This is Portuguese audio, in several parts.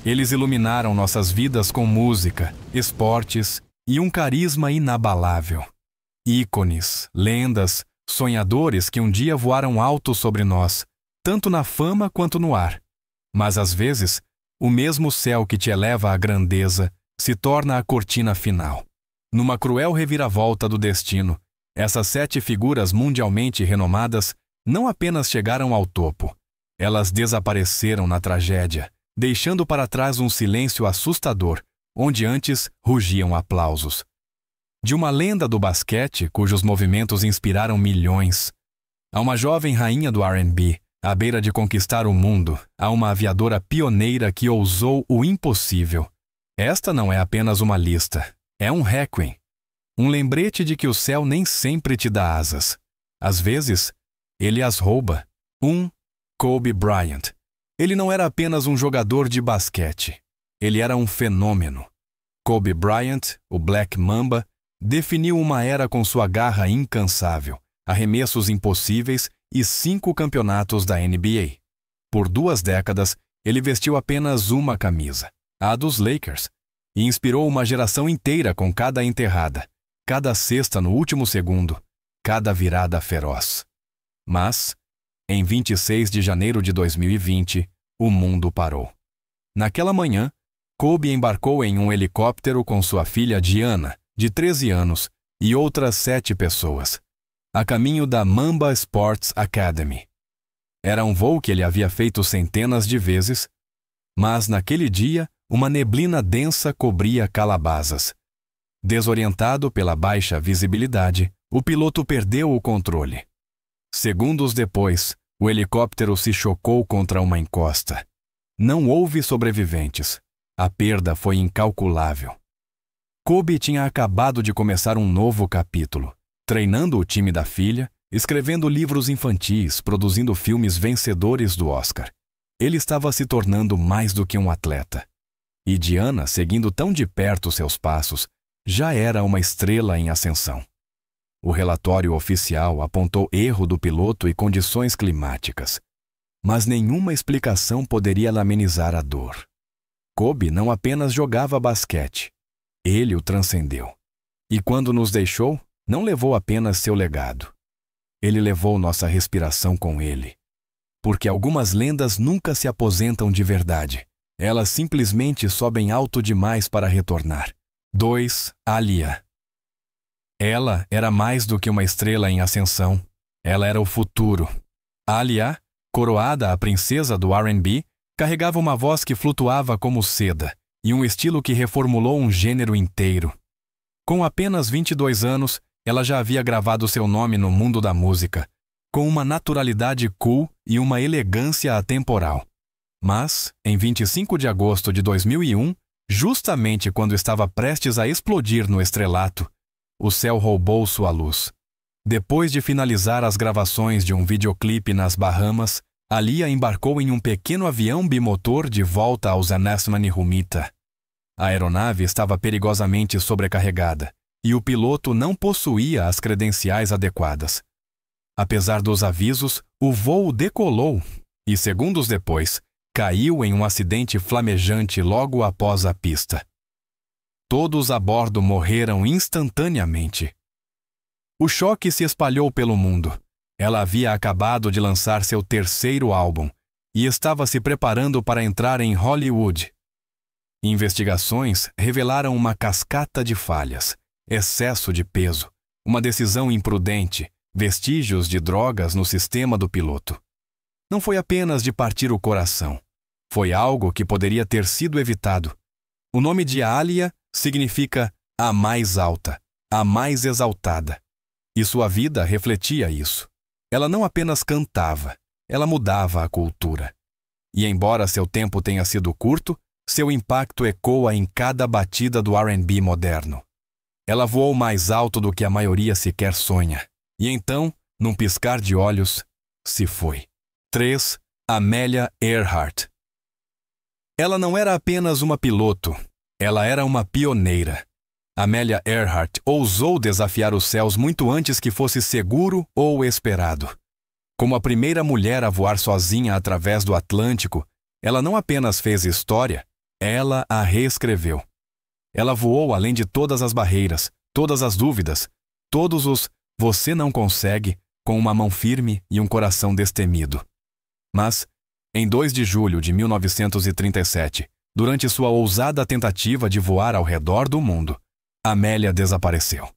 Eles iluminaram nossas vidas com música, esportes e um carisma inabalável. Ícones, lendas, sonhadores que um dia voaram alto sobre nós, tanto na fama quanto no ar. Mas às vezes, o mesmo céu que te eleva à grandeza se torna a cortina final. Numa cruel reviravolta do destino, essas 7 figuras mundialmente renomadas não apenas chegaram ao topo, elas desapareceram na tragédia, deixando para trás um silêncio assustador, onde antes rugiam aplausos. De uma lenda do basquete, cujos movimentos inspiraram milhões, a uma jovem rainha do R&B, à beira de conquistar o mundo, a uma aviadora pioneira que ousou o impossível. Esta não é apenas uma lista, é um requiem. Um lembrete de que o céu nem sempre te dá asas. Às vezes, ele as rouba. Kobe Bryant. Ele não era apenas um jogador de basquete. Ele era um fenômeno. Kobe Bryant, o Black Mamba, definiu uma era com sua garra incansável, arremessos impossíveis e 5 campeonatos da NBA. Por 2 décadas, ele vestiu apenas uma camisa, a dos Lakers, e inspirou uma geração inteira com cada enterrada, cada cesta no último segundo, cada virada feroz. Mas, em 26 de janeiro de 2020, o mundo parou. Naquela manhã, Kobe embarcou em um helicóptero com sua filha Gianna, de 13 anos, e outras 7 pessoas, a caminho da Mamba Sports Academy. Era um voo que ele havia feito centenas de vezes, mas naquele dia uma neblina densa cobria Calabasas. Desorientado pela baixa visibilidade, o piloto perdeu o controle. Segundos depois, o helicóptero se chocou contra uma encosta. Não houve sobreviventes. A perda foi incalculável. Kobe tinha acabado de começar um novo capítulo, treinando o time da filha, escrevendo livros infantis, produzindo filmes vencedores do Oscar. Ele estava se tornando mais do que um atleta. E Gianna, seguindo tão de perto seus passos, já era uma estrela em ascensão. O relatório oficial apontou erro do piloto e condições climáticas, mas nenhuma explicação poderia amenizar a dor. Kobe não apenas jogava basquete, ele o transcendeu. E quando nos deixou, não levou apenas seu legado. Ele levou nossa respiração com ele. Porque algumas lendas nunca se aposentam de verdade. Elas simplesmente sobem alto demais para retornar. 2. Aaliyah. Ela era mais do que uma estrela em ascensão. Ela era o futuro. Aaliyah, coroada a princesa do R&B, carregava uma voz que flutuava como seda e um estilo que reformulou um gênero inteiro. Com apenas 22 anos, ela já havia gravado seu nome no mundo da música, com uma naturalidade cool e uma elegância atemporal. Mas, em 25 de agosto de 2001, justamente quando estava prestes a explodir no estrelato, o céu roubou sua luz. Depois de finalizar as gravações de um videoclipe nas Bahamas, Aaliyah embarcou em um pequeno avião bimotor de volta aos Anasmani Humita. A aeronave estava perigosamente sobrecarregada e o piloto não possuía as credenciais adequadas. Apesar dos avisos, o voo decolou e, segundos depois, caiu em um acidente flamejante logo após a pista. Todos a bordo morreram instantaneamente. O choque se espalhou pelo mundo. Ela havia acabado de lançar seu 3º álbum e estava se preparando para entrar em Hollywood. Investigações revelaram uma cascata de falhas, excesso de peso, uma decisão imprudente, vestígios de drogas no sistema do piloto. Não foi apenas de partir o coração. Foi algo que poderia ter sido evitado. O nome de Aaliyah significa a mais alta, a mais exaltada. E sua vida refletia isso. Ela não apenas cantava, ela mudava a cultura. E embora seu tempo tenha sido curto, seu impacto ecoa em cada batida do R&B moderno. Ela voou mais alto do que a maioria sequer sonha. E então, num piscar de olhos, se foi. 3. Amelia Earhart. Ela não era apenas uma piloto, ela era uma pioneira. Amelia Earhart ousou desafiar os céus muito antes que fosse seguro ou esperado. Como a primeira mulher a voar sozinha através do Atlântico, ela não apenas fez história, Ela a reescreveu. Ela voou além de todas as barreiras, todas as dúvidas, todos os "você não consegue", com uma mão firme e um coração destemido. Mas, em 2 de julho de 1937, durante sua ousada tentativa de voar ao redor do mundo, Amélia desapareceu.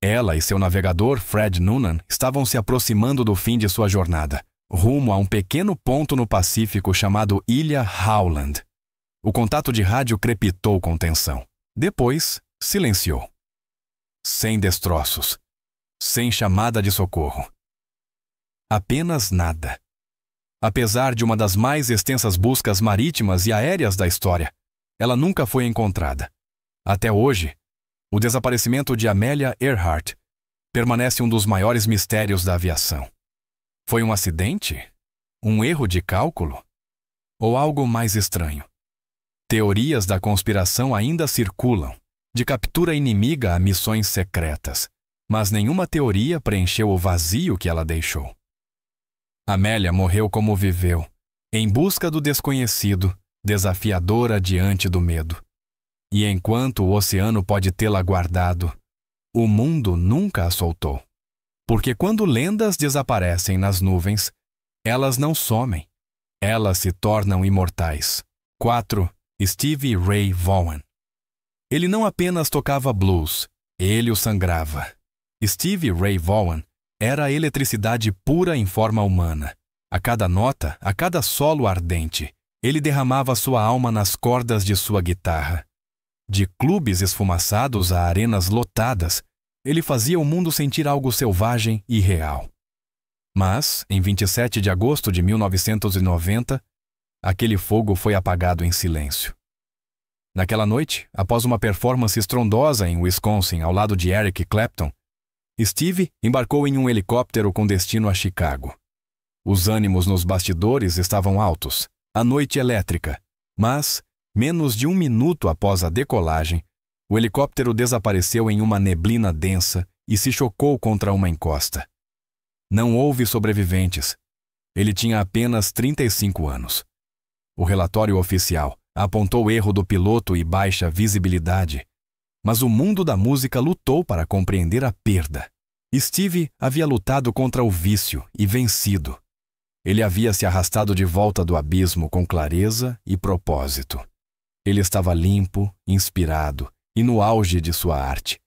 Ela e seu navegador, Fred Noonan, estavam se aproximando do fim de sua jornada, rumo a um pequeno ponto no Pacífico chamado Ilha Howland. O contato de rádio crepitou com tensão. Depois, silenciou. Sem destroços. Sem chamada de socorro. Apenas nada. Apesar de uma das mais extensas buscas marítimas e aéreas da história, ela nunca foi encontrada. Até hoje, o desaparecimento de Amelia Earhart permanece um dos maiores mistérios da aviação. Foi um acidente? Um erro de cálculo? Ou algo mais estranho? Teorias da conspiração ainda circulam, de captura inimiga a missões secretas, mas nenhuma teoria preencheu o vazio que ela deixou. Amélia morreu como viveu, em busca do desconhecido, desafiadora diante do medo. E enquanto o oceano pode tê-la guardado, o mundo nunca a soltou. Porque quando lendas desaparecem nas nuvens, elas não somem, elas se tornam imortais. 4. Stevie Ray Vaughan. Ele não apenas tocava blues, ele o sangrava. Stevie Ray Vaughan era a eletricidade pura em forma humana. A cada nota, a cada solo ardente, ele derramava sua alma nas cordas de sua guitarra. De clubes esfumaçados a arenas lotadas, ele fazia o mundo sentir algo selvagem e real. Mas, em 27 de agosto de 1990, aquele fogo foi apagado em silêncio. Naquela noite, após uma performance estrondosa em Wisconsin ao lado de Eric Clapton, Steve embarcou em um helicóptero com destino a Chicago. Os ânimos nos bastidores estavam altos, a noite elétrica, mas, menos de 1 minuto após a decolagem, o helicóptero desapareceu em uma neblina densa e se chocou contra uma encosta. Não houve sobreviventes. Ele tinha apenas 35 anos. O relatório oficial apontou erro do piloto e baixa visibilidade, mas o mundo da música lutou para compreender a perda. Steve havia lutado contra o vício e vencido. Ele havia se arrastado de volta do abismo com clareza e propósito. Ele estava limpo, inspirado e no auge de sua arte,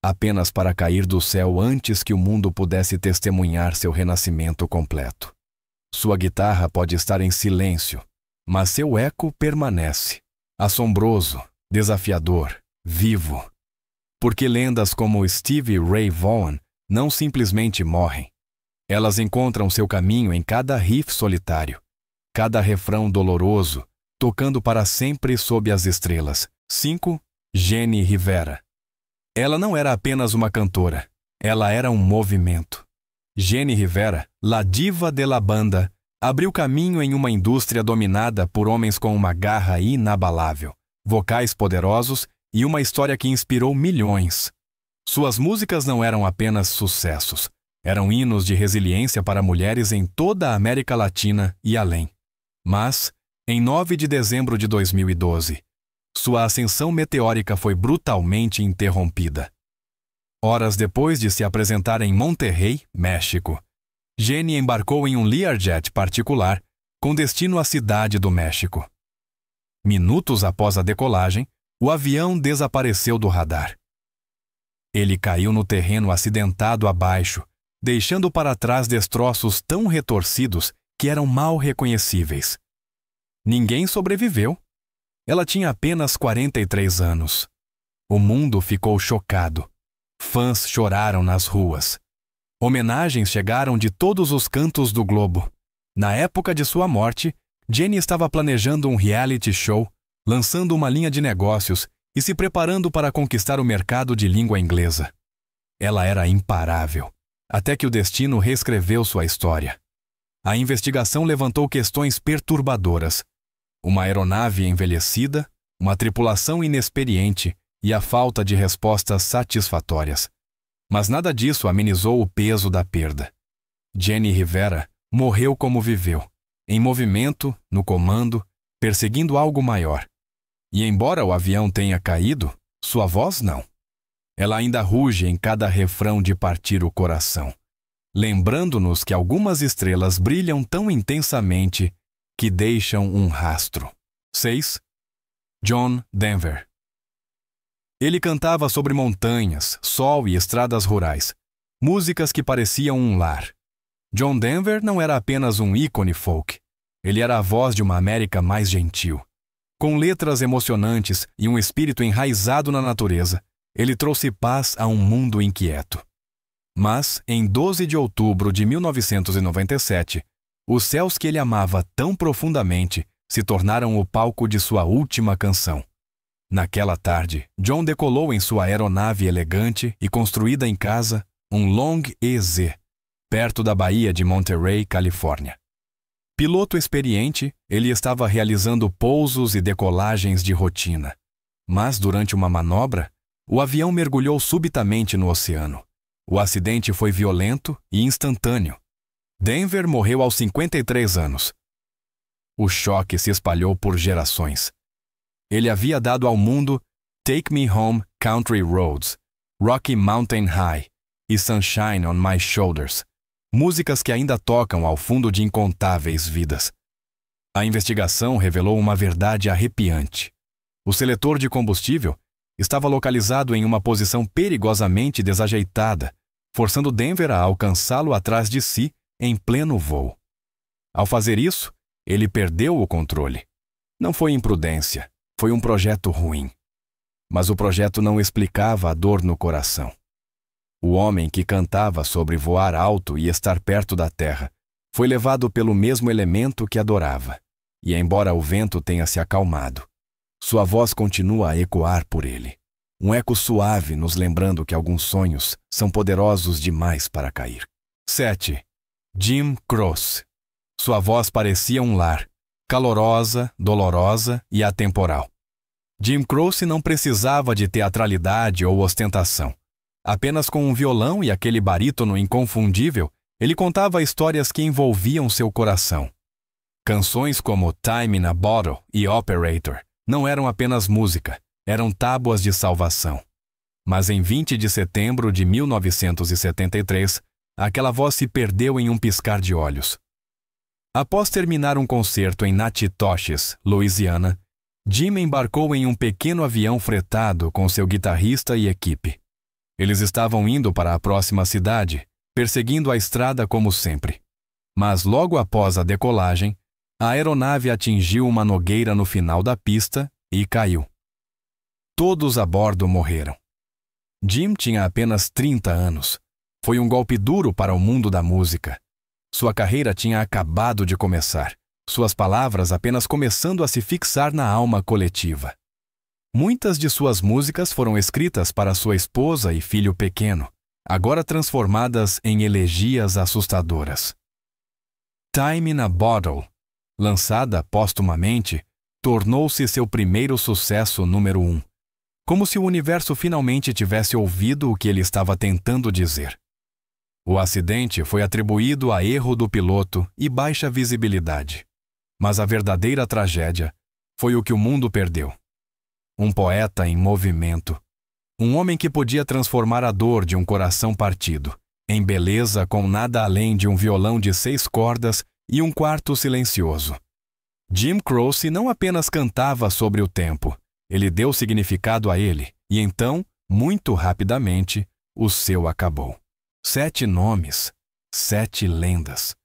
apenas para cair do céu antes que o mundo pudesse testemunhar seu renascimento completo. Sua guitarra pode estar em silêncio, mas seu eco permanece, assombroso, desafiador, vivo. Porque lendas como Stevie Ray Vaughan não simplesmente morrem. Elas encontram seu caminho em cada riff solitário, cada refrão doloroso, tocando para sempre sob as estrelas. 5. Jenny Rivera. Ela não era apenas uma cantora, ela era um movimento. Jenny Rivera, la diva de la banda, abriu caminho em uma indústria dominada por homens com uma garra inabalável, vocais poderosos e uma história que inspirou milhões. Suas músicas não eram apenas sucessos, eram hinos de resiliência para mulheres em toda a América Latina e além. Mas, em 9 de dezembro de 2012, sua ascensão meteórica foi brutalmente interrompida. Horas depois de se apresentar em Monterrey, México, Jenny embarcou em um Learjet particular com destino à Cidade do México. Minutos após a decolagem, o avião desapareceu do radar. Ele caiu no terreno acidentado abaixo, deixando para trás destroços tão retorcidos que eram mal reconhecíveis. Ninguém sobreviveu. Ela tinha apenas 43 anos. O mundo ficou chocado. Fãs choraram nas ruas. Homenagens chegaram de todos os cantos do globo. Na época de sua morte, Jenny estava planejando um reality show, lançando uma linha de negócios e se preparando para conquistar o mercado de língua inglesa. Ela era imparável, até que o destino reescreveu sua história. A investigação levantou questões perturbadoras. Uma aeronave envelhecida, uma tripulação inexperiente e a falta de respostas satisfatórias. Mas nada disso amenizou o peso da perda. Jenny Rivera morreu como viveu, em movimento, no comando, perseguindo algo maior. E embora o avião tenha caído, sua voz não. Ela ainda ruge em cada refrão de partir o coração, lembrando-nos que algumas estrelas brilham tão intensamente que deixam um rastro. 6. John Denver. Ele cantava sobre montanhas, sol e estradas rurais, músicas que pareciam um lar. John Denver não era apenas um ícone folk. Ele era a voz de uma América mais gentil. Com letras emocionantes e um espírito enraizado na natureza, ele trouxe paz a um mundo inquieto. Mas, em 12 de outubro de 1997, os céus que ele amava tão profundamente se tornaram o palco de sua última canção. Naquela tarde, John decolou em sua aeronave elegante e construída em casa, um Long EZ, perto da Baía de Monterey, Califórnia. Piloto experiente, ele estava realizando pousos e decolagens de rotina. Mas, durante uma manobra, o avião mergulhou subitamente no oceano. O acidente foi violento e instantâneo. Denver morreu aos 53 anos. O choque se espalhou por gerações. Ele havia dado ao mundo Take Me Home, Country Roads, Rocky Mountain High e Sunshine on My Shoulders, músicas que ainda tocam ao fundo de incontáveis vidas. A investigação revelou uma verdade arrepiante. O seletor de combustível estava localizado em uma posição perigosamente desajeitada, forçando Denver a alcançá-lo atrás de si em pleno voo. Ao fazer isso, ele perdeu o controle. Não foi imprudência, foi um projeto ruim. Mas o projeto não explicava a dor no coração. O homem que cantava sobre voar alto e estar perto da terra foi levado pelo mesmo elemento que adorava. E embora o vento tenha se acalmado, sua voz continua a ecoar por ele. Um eco suave nos lembrando que alguns sonhos são poderosos demais para cair. 7. Jim Croce. Sua voz parecia um lar, calorosa, dolorosa e atemporal. Jim Croce não precisava de teatralidade ou ostentação. Apenas com um violão e aquele barítono inconfundível, ele contava histórias que envolviam seu coração. Canções como Time in a Bottle e Operator não eram apenas música, eram tábuas de salvação. Mas em 20 de setembro de 1973, aquela voz se perdeu em um piscar de olhos. Após terminar um concerto em Natchitoches, Louisiana, Jim embarcou em um pequeno avião fretado com seu guitarrista e equipe. Eles estavam indo para a próxima cidade, perseguindo a estrada como sempre. Mas logo após a decolagem, a aeronave atingiu uma nogueira no final da pista e caiu. Todos a bordo morreram. Jim tinha apenas 30 anos. Foi um golpe duro para o mundo da música. Sua carreira tinha acabado de começar, suas palavras apenas começando a se fixar na alma coletiva. Muitas de suas músicas foram escritas para sua esposa e filho pequeno, agora transformadas em elegias assustadoras. Time in a Bottle, lançada póstumamente, tornou-se seu primeiro sucesso número 1, como se o universo finalmente tivesse ouvido o que ele estava tentando dizer. O acidente foi atribuído a erro do piloto e baixa visibilidade. Mas a verdadeira tragédia foi o que o mundo perdeu. Um poeta em movimento. Um homem que podia transformar a dor de um coração partido em beleza com nada além de um violão de 6 cordas e um quarto silencioso. Jim Croce não apenas cantava sobre o tempo, ele deu significado a ele, e então, muito rapidamente, o seu acabou. 7 nomes, 7 lendas,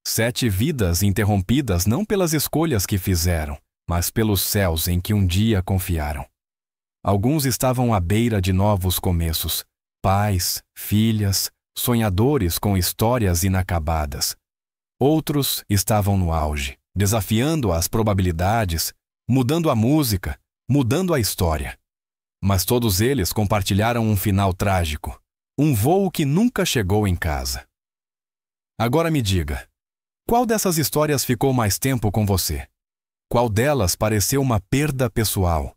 7 vidas interrompidas não pelas escolhas que fizeram, mas pelos céus em que um dia confiaram. Alguns estavam à beira de novos começos, pais, filhas, sonhadores com histórias inacabadas. Outros estavam no auge, desafiando as probabilidades, mudando a música, mudando a história. Mas todos eles compartilharam um final trágico. Um voo que nunca chegou em casa. Agora me diga, qual dessas histórias ficou mais tempo com você? Qual delas pareceu uma perda pessoal?